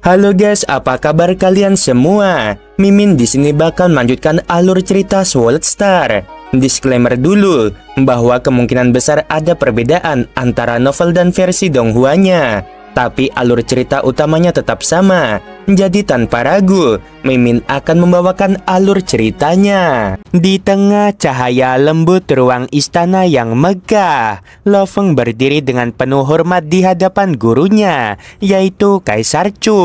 Halo guys, apa kabar kalian semua? Mimin di sini bakal melanjutkan alur cerita Sword Star. Disclaimer dulu bahwa kemungkinan besar ada perbedaan antara novel dan versi Donghuanya, tapi alur cerita utamanya tetap sama. Jadi tanpa ragu, Mimin akan membawakan alur ceritanya. Di tengah cahaya lembut ruang istana yang megah, Lo Feng berdiri dengan penuh hormat di hadapan gurunya, yaitu Kaisar Chu.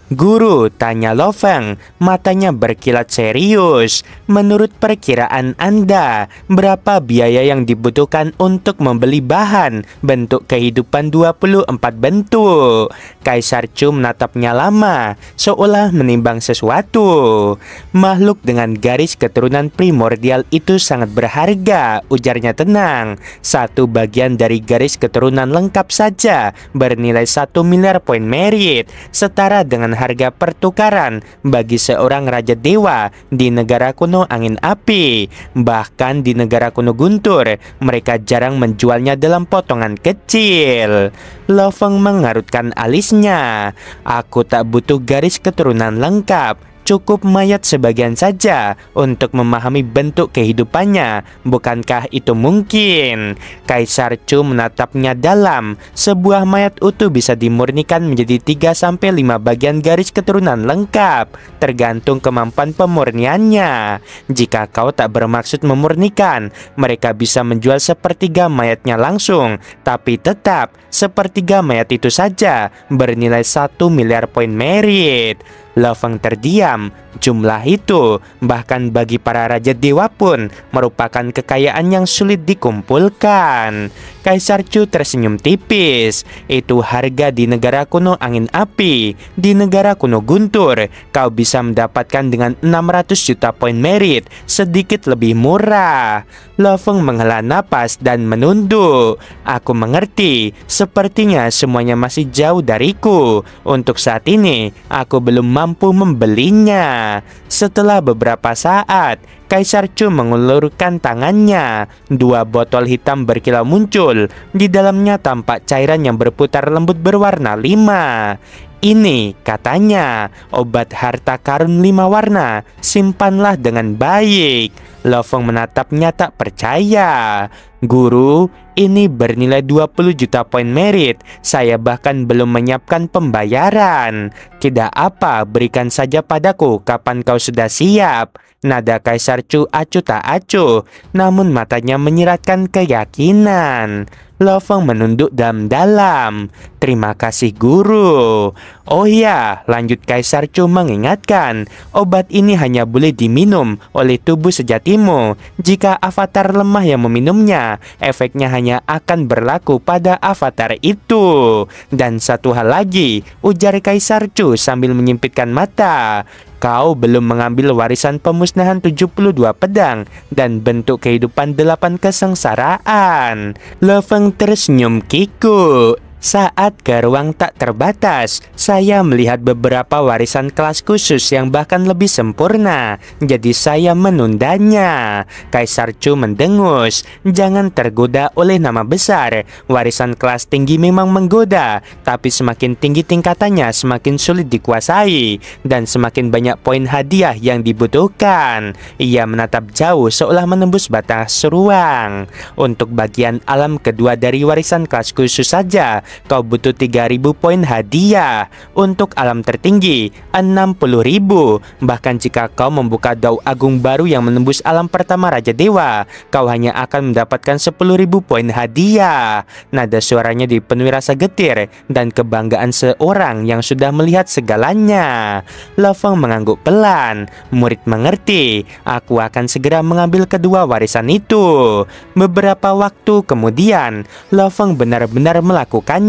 Guru, tanya Lo Feng, matanya berkilat serius. Menurut perkiraan Anda, berapa biaya yang dibutuhkan untuk membeli bahan bentuk kehidupan 24 bentuk? Kaisar Chu menatapnya lama, seolah menimbang sesuatu. Makhluk dengan garis keturunan primordial itu sangat berharga, ujarnya tenang. Satu bagian dari garis keturunan lengkap saja bernilai 1 miliar poin merit, setara dengan harga pertukaran bagi seorang raja dewa di negara kuno angin api. Bahkan di negara kuno guntur, mereka jarang menjualnya dalam potongan kecil. Lo Feng mengarutkan alisnya. Aku tak butuh garis keturunan lengkap. Cukup mayat sebagian saja untuk memahami bentuk kehidupannya. Bukankah itu mungkin? Kaisar Chu menatapnya dalam. Sebuah mayat utuh bisa dimurnikan menjadi 3-5 bagian garis keturunan lengkap, tergantung kemampuan pemurniannya. Jika kau tak bermaksud memurnikan, mereka bisa menjual sepertiga mayatnya langsung, tapi tetap sepertiga mayat itu saja bernilai 1 miliar poin merit. Lo Feng terdiam. Jumlah itu bahkan bagi para raja dewa pun merupakan kekayaan yang sulit dikumpulkan. Kaisar Chu tersenyum tipis. Itu harga di negara kuno angin api. Di negara kuno guntur, kau bisa mendapatkan dengan 600 juta poin merit, sedikit lebih murah. Lo Feng menghela napas dan menunduk. Aku mengerti. Sepertinya semuanya masih jauh dariku. Untuk saat ini, aku belum mampu membelinya. Setelah beberapa saat, Kaisar Chu mengulurkan tangannya. 2 botol hitam berkilau muncul. Di dalamnya tampak cairan yang berputar lembut berwarna 5. Ini, katanya, obat harta karun 5 warna. Simpanlah dengan baik. Lo Feng menatapnya tak percaya. Guru, ini bernilai 20 juta poin merit. Saya bahkan belum menyiapkan pembayaran. Tidak apa, berikan saja padaku kapan kau sudah siap. Nada Kaisar Chu acuh tak acuh, namun matanya menyiratkan keyakinan. Lo Feng menunduk dalam-dalam. Terima kasih guru. Oh ya, lanjut Kaisar Chu mengingatkan, obat ini hanya boleh diminum oleh tubuh sejatimu. Jika avatar lemah yang meminumnya, efeknya hanya akan berlaku pada avatar itu. Dan satu hal lagi, ujar Kaisar Chu sambil menyipitkan mata. Kau belum mengambil warisan pemusnahan 72 pedang dan bentuk kehidupan 8 kesengsaraan. Lo Feng tersenyum kikuk. Saat ke ruang tak terbatas, saya melihat beberapa warisan kelas khusus yang bahkan lebih sempurna. Jadi saya menundanya. Kaisar Chu mendengus. Jangan tergoda oleh nama besar. Warisan kelas tinggi memang menggoda, tapi semakin tinggi tingkatannya semakin sulit dikuasai, dan semakin banyak poin hadiah yang dibutuhkan. Ia menatap jauh seolah menembus batas ruang. Untuk bagian alam kedua dari warisan kelas khusus saja, kau butuh 3.000 poin hadiah. Untuk alam tertinggi 60.000. Bahkan jika kau membuka dao agung baru yang menembus alam pertama Raja Dewa, kau hanya akan mendapatkan 10.000 poin hadiah. Nada suaranya dipenuhi rasa getir dan kebanggaan seorang yang sudah melihat segalanya. Lo Feng mengangguk pelan. Murid mengerti. Aku akan segera mengambil kedua warisan itu. Beberapa waktu kemudian, Lo Feng benar-benar melakukan.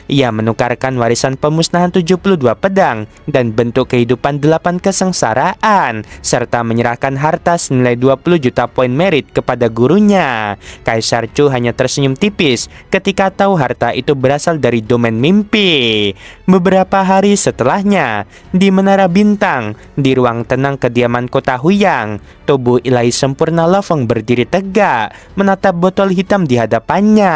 Ia menukarkan warisan pemusnahan 72 pedang dan bentuk kehidupan 8 kesengsaraan, serta menyerahkan harta senilai 20 juta poin merit kepada gurunya. Kaisar Chu hanya tersenyum tipis ketika tahu harta itu berasal dari domain mimpi. Beberapa hari setelahnya, di Menara Bintang, di ruang tenang kediaman kota Huyang, tubuh ilahi sempurna Lo Feng berdiri tegak, menatap botol hitam di hadapannya.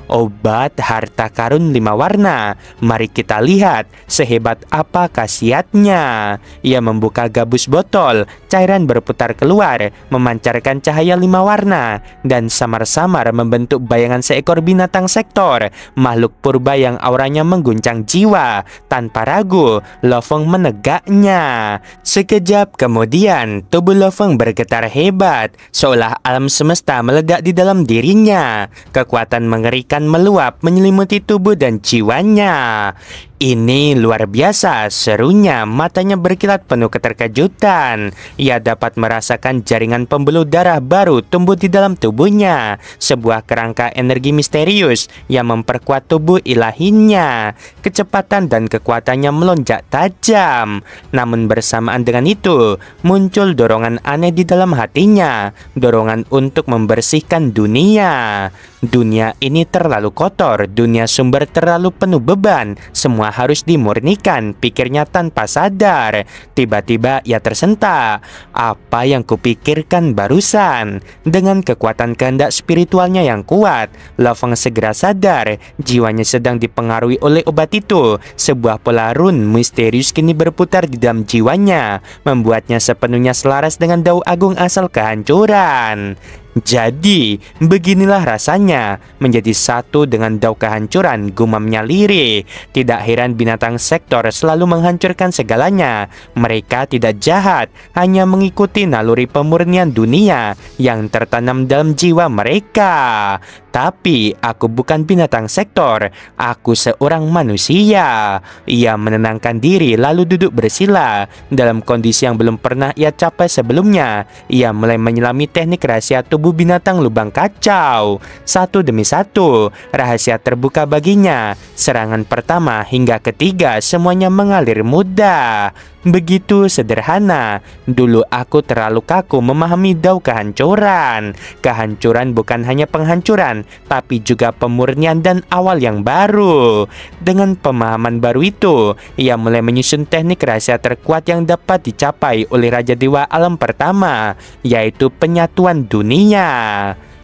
Obat harta harta karun 5 warna. Mari kita lihat sehebat apa khasiatnya. Ia membuka gabus botol, cairan berputar keluar, memancarkan cahaya 5 warna, dan samar-samar membentuk bayangan seekor binatang sektor, makhluk purba yang auranya mengguncang jiwa. Tanpa ragu, Lo Feng menegaknya. Sekejap kemudian, tubuh Lo Feng bergetar hebat, seolah alam semesta meledak di dalam dirinya. Kekuatan mengerikan meluap menyelimuti tubuh dan jiwanya. Ini luar biasa, serunya. Matanya berkilat penuh keterkejutan. Ia dapat merasakan jaringan pembuluh darah baru tumbuh di dalam tubuhnya, sebuah kerangka energi misterius yang memperkuat tubuh ilahinya. Kecepatan dan kekuatannya melonjak tajam. Namun bersamaan dengan itu, muncul dorongan aneh di dalam hatinya, dorongan untuk membersihkan dunia. Dunia ini terlalu kotor, dunia sumber terlalu penuh beban, semua harus dimurnikan, pikirnya tanpa sadar. Tiba-tiba ia tersentak. Apa yang kupikirkan barusan? Dengan kekuatan kehendak spiritualnya yang kuat, Lo Feng segera sadar, jiwanya sedang dipengaruhi oleh obat itu. Sebuah pola rune misterius kini berputar di dalam jiwanya, membuatnya sepenuhnya selaras dengan dao agung asal kehancuran. Jadi, beginilah rasanya menjadi satu dengan dao kehancuran, gumamnya Liri. Tidak heran binatang sektor selalu menghancurkan segalanya. Mereka tidak jahat, hanya mengikuti naluri pemurnian dunia yang tertanam dalam jiwa mereka. Tapi aku bukan binatang sektor, aku seorang manusia. Ia menenangkan diri lalu duduk bersila. Dalam kondisi yang belum pernah ia capai sebelumnya, ia mulai menyelami teknik rahasia tubuh binatang lubang kacau. Satu demi satu, rahasia terbuka baginya. Serangan pertama hingga ketiga semuanya mengalir mudah. Begitu sederhana. Dulu aku terlalu kaku memahami dao kehancuran. Kehancuran bukan hanya penghancuran, tapi juga pemurnian dan awal yang baru. Dengan pemahaman baru itu, ia mulai menyusun teknik rahasia terkuat yang dapat dicapai oleh Raja Dewa Alam pertama, yaitu penyatuan dunia.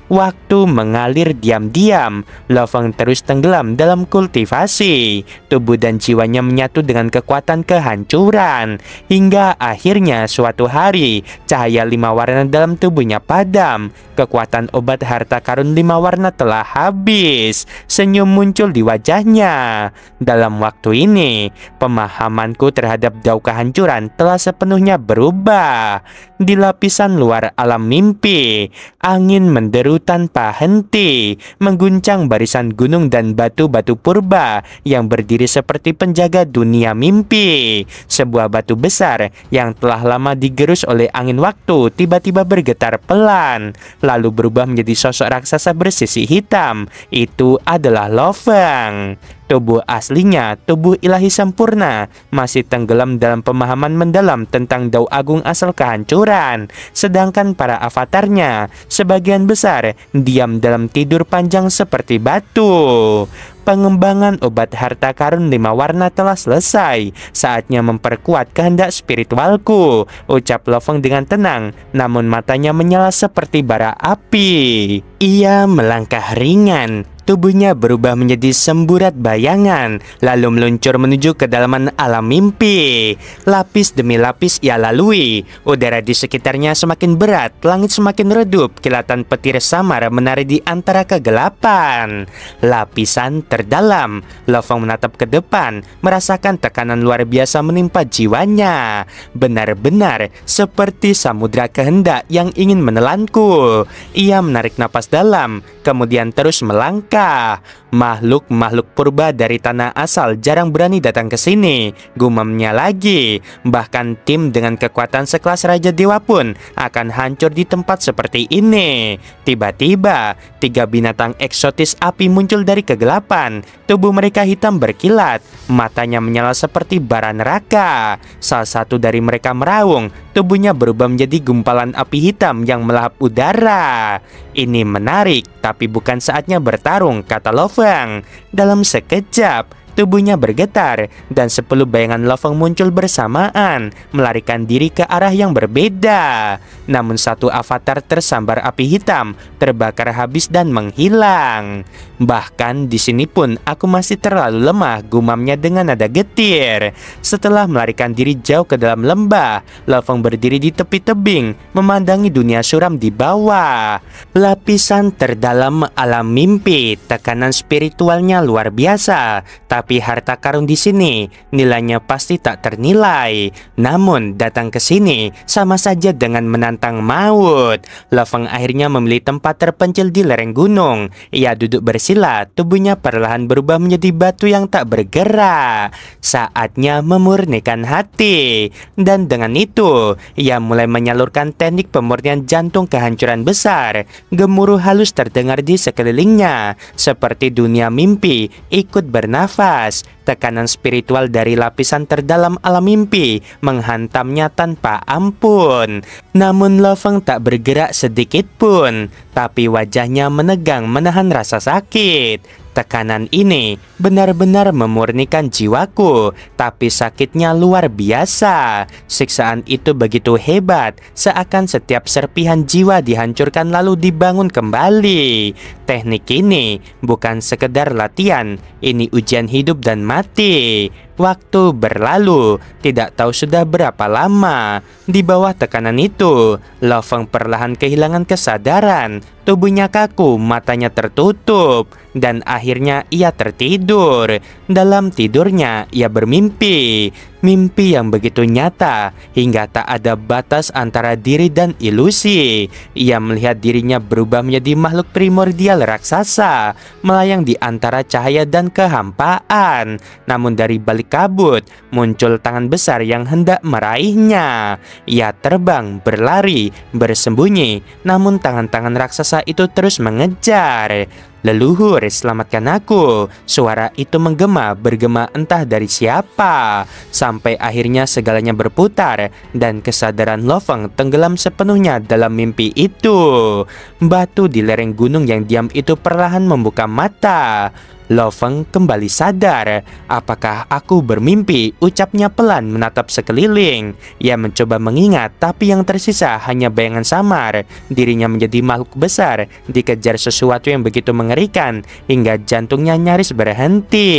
Waktu mengalir diam-diam. Lo Feng terus tenggelam dalam kultivasi. Tubuh dan jiwanya menyatu dengan kekuatan kehancuran. Hingga akhirnya suatu hari, cahaya 5 warna dalam tubuhnya padam. Kekuatan obat harta karun 5 warna telah habis. Senyum muncul di wajahnya. Dalam waktu ini, pemahamanku terhadap dao kehancuran telah sepenuhnya berubah. Di lapisan luar alam mimpi, angin menderu tanpa henti, mengguncang barisan gunung dan batu-batu purba yang berdiri seperti penjaga dunia mimpi. Sebuah batu besar yang telah lama digerus oleh angin waktu tiba-tiba bergetar pelan, lalu berubah menjadi sosok raksasa bersisi hitam. Itu adalah Lo Feng. Tubuh aslinya, tubuh ilahi sempurna, masih tenggelam dalam pemahaman mendalam tentang dao agung asal kehancuran. Sedangkan para avatarnya, sebagian besar diam dalam tidur panjang seperti batu. Pengembangan obat harta karun 5 warna telah selesai. Saatnya memperkuat kehendak spiritualku, ucap Lo Feng dengan tenang, namun matanya menyala seperti bara api. Ia melangkah ringan. Tubuhnya berubah menjadi semburat bayangan, lalu meluncur menuju kedalaman alam mimpi. Lapis demi lapis ia lalui. Udara di sekitarnya semakin berat, langit semakin redup, kilatan petir samar menari di antara kegelapan. Lapisan terdalam. Lo Feng menatap ke depan, merasakan tekanan luar biasa menimpa jiwanya. Benar-benar seperti samudra kehendak yang ingin menelanku. Ia menarik napas dalam, kemudian terus melangkah. Makhluk-makhluk purba dari tanah asal jarang berani datang ke sini, gumamnya lagi. Bahkan tim dengan kekuatan sekelas Raja Dewa pun akan hancur di tempat seperti ini. Tiba-tiba, 3 binatang eksotis api muncul dari kegelapan. Tubuh mereka hitam berkilat, matanya menyala seperti bara neraka. Salah satu dari mereka meraung, tubuhnya berubah menjadi gumpalan api hitam yang melahap udara. Ini menarik, tapi bukan saatnya bertarung, kata Lo Feng. Dalam sekejap, tubuhnya bergetar dan 10 bayangan Lo-Feng muncul bersamaan, melarikan diri ke arah yang berbeda. Namun satu avatar tersambar api hitam, terbakar habis dan menghilang. Bahkan di sini pun aku masih terlalu lemah, gumamnya dengan nada getir. Setelah melarikan diri jauh ke dalam lembah, Lo-Feng berdiri di tepi tebing, memandangi dunia suram di bawah. Lapisan terdalam alam mimpi, tekanan spiritualnya luar biasa, tapi harta karun di sini nilainya pasti tak ternilai. Namun datang ke sini sama saja dengan menantang maut. Lo-Feng akhirnya memilih tempat terpencil di lereng gunung. Ia duduk bersila, tubuhnya perlahan berubah menjadi batu yang tak bergerak. Saatnya memurnikan hati. Dan dengan itu, ia mulai menyalurkan teknik pemurnian jantung kehancuran besar. Gemuruh halus terdengar di sekelilingnya, seperti dunia mimpi ikut bernafas. Tekanan spiritual dari lapisan terdalam alam mimpi menghantamnya tanpa ampun. Namun Lo-Feng tak bergerak sedikit pun, tapi wajahnya menegang menahan rasa sakit. Tekanan ini benar-benar memurnikan jiwaku, tapi sakitnya luar biasa. Siksaan itu begitu hebat, seakan setiap serpihan jiwa dihancurkan lalu dibangun kembali. Teknik ini bukan sekedar latihan, ini ujian hidup dan mati. Waktu berlalu, tidak tahu sudah berapa lama. Di bawah tekanan itu, Lo-Feng perlahan kehilangan kesadaran. Tubuhnya kaku, matanya tertutup, dan akhirnya ia tertidur. Dalam tidurnya, ia bermimpi. Mimpi yang begitu nyata, hingga tak ada batas antara diri dan ilusi. Ia melihat dirinya berubah menjadi makhluk primordial raksasa, melayang di antara cahaya dan kehampaan. Namun dari balik kabut, muncul tangan besar yang hendak meraihnya. Ia terbang, berlari, bersembunyi, namun tangan-tangan raksasa itu terus mengejar. "Leluhur, selamatkan aku!" Suara itu bergema entah dari siapa. Sampai akhirnya segalanya berputar dan kesadaran Lo-Feng tenggelam sepenuhnya dalam mimpi itu. Batu di lereng gunung yang diam itu perlahan membuka mata. Lo-Feng kembali sadar. "Apakah aku bermimpi?" ucapnya pelan menatap sekeliling. Ia mencoba mengingat, tapi yang tersisa hanya bayangan samar. Dirinya menjadi makhluk besar, dikejar sesuatu yang begitu mengerikan, hingga jantungnya nyaris berhenti.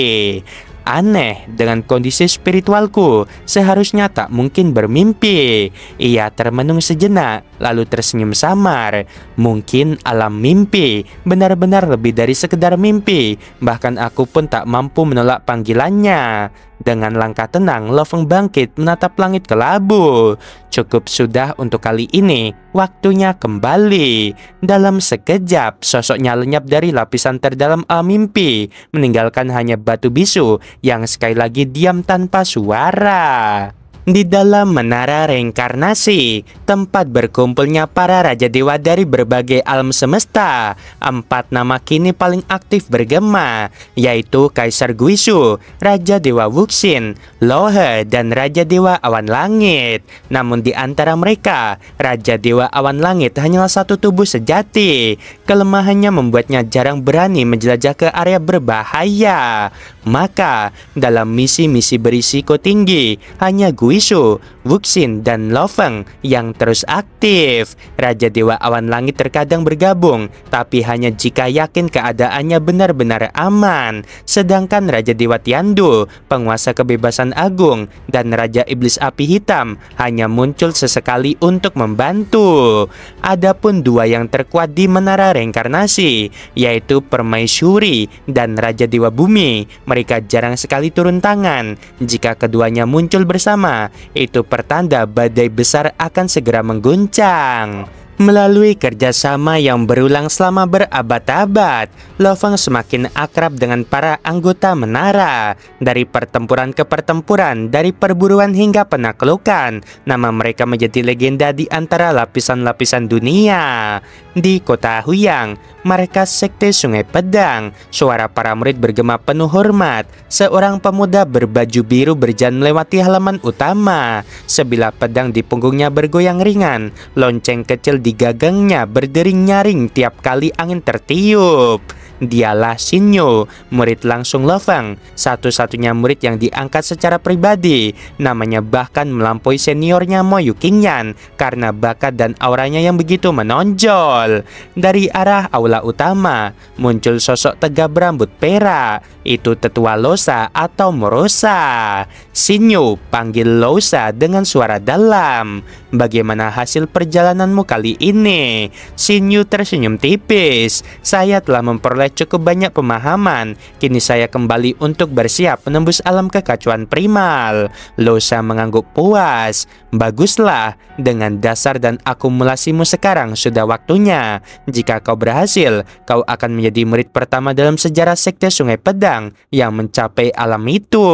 Aneh, dengan kondisi spiritualku, seharusnya tak mungkin bermimpi. Ia termenung sejenak, lalu tersenyum samar. Mungkin alam mimpi benar-benar lebih dari sekedar mimpi. Bahkan aku pun tak mampu menolak panggilannya. Dengan langkah tenang, Lo-Feng bangkit menatap langit kelabu. Cukup sudah untuk kali ini, waktunya kembali. Dalam sekejap, sosoknya lenyap dari lapisan terdalam alam mimpi, meninggalkan hanya batu bisu yang sekali lagi diam tanpa suara. Di dalam menara reinkarnasi, tempat berkumpulnya para raja dewa dari berbagai alam semesta, 4 nama kini paling aktif bergema, yaitu Kaisar Guisu, Raja Dewa Wuxin, Lohe, dan Raja Dewa Awan Langit. Namun di antara mereka, Raja Dewa Awan Langit hanyalah satu tubuh sejati. Kelemahannya membuatnya jarang berani menjelajah ke area berbahaya. Maka, dalam misi-misi berisiko tinggi, hanya Guisu, Wuxin, dan Lo-Feng yang terus aktif. Raja Dewa Awan Langit terkadang bergabung, tapi hanya jika yakin keadaannya benar-benar aman. Sedangkan Raja Dewa Tiandu, penguasa kebebasan agung, dan Raja Iblis Api Hitam hanya muncul sesekali untuk membantu. Adapun 2 yang terkuat di menara reinkarnasi, yaitu Permaisuri dan Raja Dewa Bumi. Mereka jarang sekali turun tangan. Jika keduanya muncul bersama, itu pertanda badai besar akan segera mengguncang. Melalui kerjasama yang berulang selama berabad-abad, Lo-Feng semakin akrab dengan para anggota menara. Dari pertempuran ke pertempuran, dari perburuan hingga penaklukan, nama mereka menjadi legenda di antara lapisan-lapisan dunia. Di kota Huyang, markas sekte Sungai Pedang, suara para murid bergema penuh hormat. Seorang pemuda berbaju biru berjalan melewati halaman utama. Sebilah pedang di punggungnya bergoyang ringan. Lonceng kecil di gagangnya berdering nyaring tiap kali angin tertiup. Dialah Shinyu, murid langsung Lo Feng, satu-satunya murid yang diangkat secara pribadi. Namanya bahkan melampaui seniornya Mo Yuqingyan karena bakat dan auranya yang begitu menonjol. Dari arah aula utama muncul sosok tegap berambut perak. Itu tetua Losa atau Morosa. Shinyu panggil Losa dengan suara dalam. Bagaimana hasil perjalananmu kali ini? Shinyu tersenyum tipis. Saya telah memperoleh cukup banyak pemahaman. Kini saya kembali untuk bersiap menembus alam kekacauan primal. Losa mengangguk puas. Baguslah, dengan dasar dan akumulasimu sekarang sudah waktunya. Jika kau berhasil, kau akan menjadi murid pertama dalam sejarah sekte Sungai Pedang yang mencapai alam itu.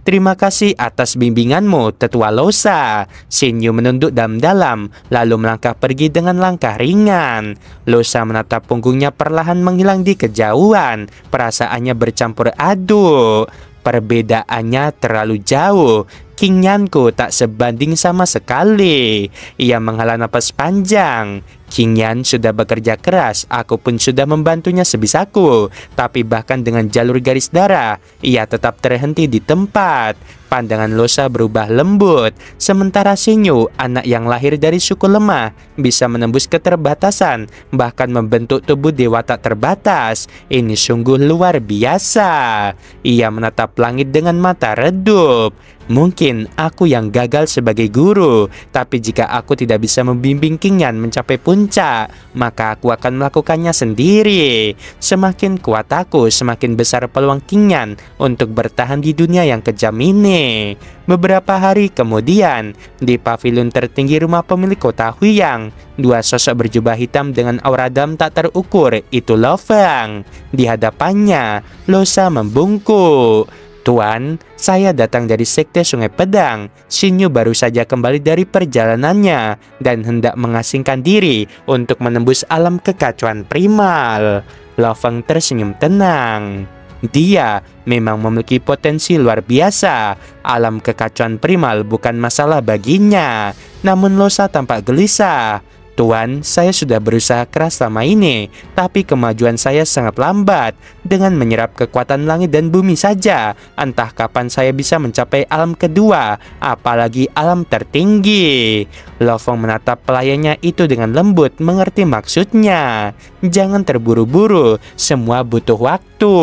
Terima kasih atas bimbinganmu, tetua Losa. Shinyu menunduk dalam-dalam, lalu melangkah pergi dengan langkah ringan. Losa menatap punggungnya perlahan menghilang di kejauhan. Perasaannya bercampur aduk. Perbedaannya terlalu jauh. Qingyanku tak sebanding sama sekali. Ia menghela napas panjang. Qingyan sudah bekerja keras, aku pun sudah membantunya sebisaku. Tapi bahkan dengan jalur garis darah, ia tetap terhenti di tempat. Pandangan Losa berubah lembut. Sementara Shinyu, anak yang lahir dari suku lemah, bisa menembus keterbatasan, bahkan membentuk tubuh dewa tak terbatas. Ini sungguh luar biasa. Ia menatap langit dengan mata redup. Mungkin aku yang gagal sebagai guru, tapi jika aku tidak bisa membimbing Qingyan mencapai puncak, maka aku akan melakukannya sendiri. Semakin kuat aku, semakin besar peluang Qingyan untuk bertahan di dunia yang kejam ini. Beberapa hari kemudian, di pavilion tertinggi rumah pemilik kota Huyang, dua sosok berjubah hitam dengan aura dam tak terukur, itu Lo Feng. Di hadapannya, Losa membungkuk. Tuan, saya datang dari sekte Sungai Pedang. Shinyu baru saja kembali dari perjalanannya dan hendak mengasingkan diri untuk menembus alam kekacauan primal. Lo Feng tersenyum tenang. Dia memang memiliki potensi luar biasa. Alam kekacauan primal bukan masalah baginya. Namun Losa tampak gelisah. Tuan, saya sudah berusaha keras selama ini, tapi kemajuan saya sangat lambat. Dengan menyerap kekuatan langit dan bumi saja, entah kapan saya bisa mencapai alam kedua, apalagi alam tertinggi. Lo Feng menatap pelayannya itu dengan lembut, mengerti maksudnya. Jangan terburu-buru, semua butuh waktu.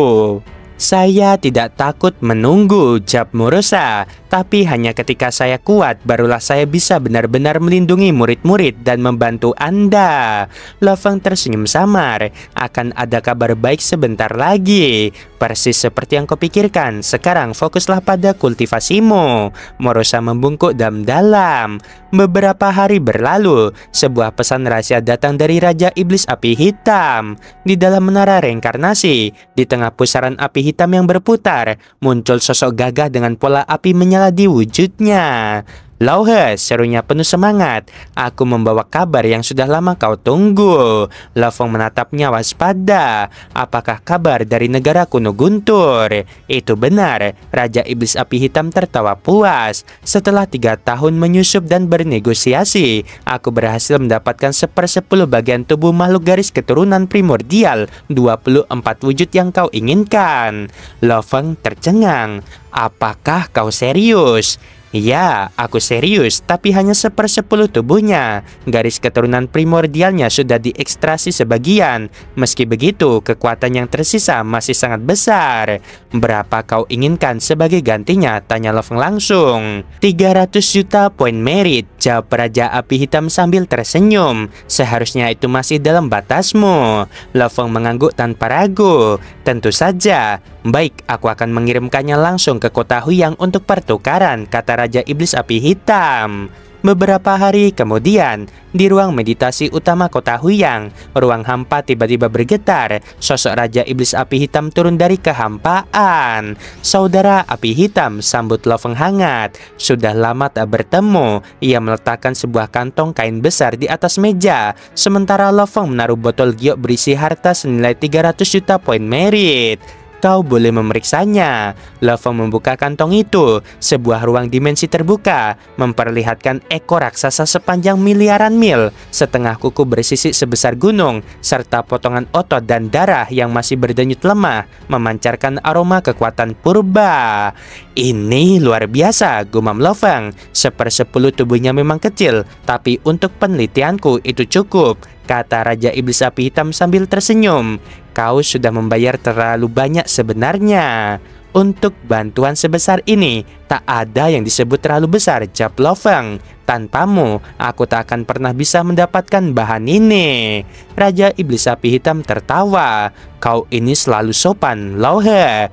Saya tidak takut menunggu, jawab Morosa. Tapi hanya ketika saya kuat, barulah saya bisa benar-benar melindungi murid-murid dan membantu Anda. Lo Feng tersenyum samar. Akan ada kabar baik sebentar lagi. Persis seperti yang kau pikirkan. Sekarang fokuslah pada kultivasimu. Morosa membungkuk dalam-dalam. Beberapa hari berlalu, sebuah pesan rahasia datang dari Raja Iblis Api Hitam. Di dalam menara reinkarnasi, di tengah pusaran api hitam yang berputar, muncul sosok gagah dengan pola api menyala di wujudnya. Lauhe, serunya penuh semangat. Aku membawa kabar yang sudah lama kau tunggu. Lo Feng menatapnya waspada. Apakah kabar dari negara kuno Guntur? Itu benar. Raja Iblis Api Hitam tertawa puas. Setelah 3 tahun menyusup dan bernegosiasi, aku berhasil mendapatkan 1/10 bagian tubuh makhluk garis keturunan primordial 24 wujud yang kau inginkan. Lo Feng tercengang. Apakah kau serius? Ya, aku serius, tapi hanya 1/10 tubuhnya. Garis keturunan primordialnya sudah diekstraksi sebagian. Meski begitu, kekuatan yang tersisa masih sangat besar. Berapa kau inginkan sebagai gantinya? Tanya Lo Feng langsung. 300 juta poin merit, jawab Raja Api Hitam sambil tersenyum. Seharusnya itu masih dalam batasmu. Lo Feng mengangguk tanpa ragu. Tentu saja. Baik, aku akan mengirimkannya langsung ke kota Huyang untuk pertukaran, kata Raja Iblis Api Hitam. Beberapa hari kemudian, di ruang meditasi utama kota Huyang, ruang hampa tiba-tiba bergetar. Sosok Raja Iblis Api Hitam turun dari kehampaan. Saudara Api Hitam, sambut Lo Feng hangat. Sudah lama tak bertemu. Ia meletakkan sebuah kantong kain besar di atas meja. Sementara Lo Feng menaruh botol giok berisi harta senilai 300 juta poin merit. Kau boleh memeriksanya. Lofeng membuka kantong itu. Sebuah ruang dimensi terbuka, memperlihatkan ekor raksasa sepanjang miliaran mil, setengah kuku bersisik sebesar gunung, serta potongan otot dan darah yang masih berdenyut lemah, memancarkan aroma kekuatan purba. Ini luar biasa, gumam Lofeng. 1/10 tubuhnya memang kecil, tapi untuk penelitianku itu cukup, kata Raja Iblis Api Hitam sambil tersenyum. Kau sudah membayar terlalu banyak sebenarnya. Untuk bantuan sebesar ini, tak ada yang disebut terlalu besar, jawab Lofeng. Tanpamu, aku tak akan pernah bisa mendapatkan bahan ini. Raja Iblis Api Hitam tertawa. Kau ini selalu sopan, Lauhe.